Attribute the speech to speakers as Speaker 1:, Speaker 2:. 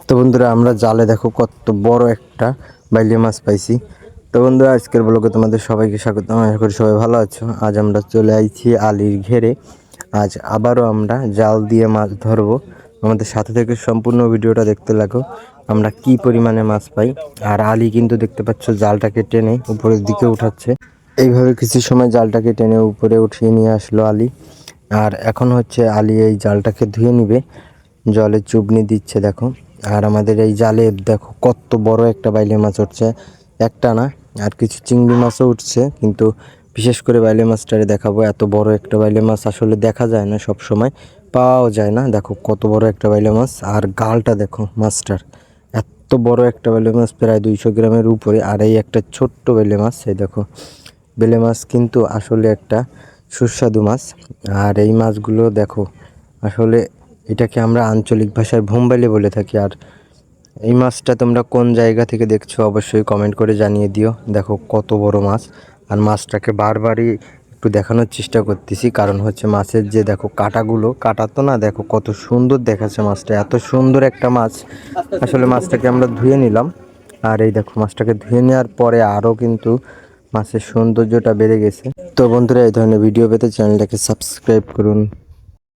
Speaker 1: তো বন্ধুরা আমরা জালে দেখো কত বড় একটা বাইলি মাছ পাইছি। তো বন্ধুরা আজকের ব্লগে তোমাদের সবাইকে স্বাগত। আশা করি সবাই ভালো আছো। আজ আমরা চলে আইছি আলির ঘেরে। আজ আবারও আমরা জাল দিয়ে মাছ ধরবো। আমাদের সাথে থেকে সম্পূর্ণ ভিডিওটা দেখতে লাগো, আমরা কি পরিমাণে মাছ পাই। আর আলি কিন্তু দেখতে পাচ্ছ জালটাকে টেনে উপরের দিকে উঠাচ্ছে। এইভাবে কিছু সময় জালটাকে টেনে উপরে উঠিয়ে নিয়ে আসলো আলি। আর এখন হচ্ছে আলি এই জালটাকে ধুয়ে নিবে, জলে চুবনি দিচ্ছে দেখো। আর আমাদের এই জালে দেখো কত বড় একটা বাইলে মাছ উঠছে, একটা না আর কিছু চিংড়ি মাছও উঠছে, কিন্তু বিশেষ করে বাইলে মাছটারে দেখাবো। এত বড় একটা বাইলে মাছ আসলে দেখা যায় না, সব সময় পাওয়াও যায় না। দেখো কত বড় একটা বাইলে মাছ, আর গালটা দেখো মাছটার, এত বড় একটা বাইলে মাছ প্রায় 200 গ্রামের উপরে। আর এই একটা ছোট্ট বাইলে মাছ, এই দেখো বেলে মাছ কিন্তু আসলে একটা সুস্বাদু মাছ। আর এই মাছগুলো দেখো আসলে এটাকে আমরা আঞ্চলিক ভাষায় ভোম্বাইলে বলে থাকি। আর এই মাছটা তোমরা কোন জায়গা থেকে দেখছো অবশ্যই কমেন্ট করে জানিয়ে দিও। দেখো কত বড় মাছ, আর মাছটাকে বারবারই একটু দেখানোর চেষ্টা করতেছি, কারণ হচ্ছে মাছের যে দেখো কাঁটাগুলো, কাটা তো না, দেখো কত সুন্দর দেখাচ্ছে মাছটা, এত সুন্দর একটা মাছ। আসলে মাছটাকে আমরা ধুয়ে নিলাম, আর এই দেখো মাছটাকে ধুয়ে নেওয়ার পরে আরও কিন্তু মাছের সৌন্দর্যটা বেড়ে গেছে। তো বন্ধুরা এই ধরনের ভিডিও পেতে চ্যানেলটাকে সাবস্ক্রাইব করুন।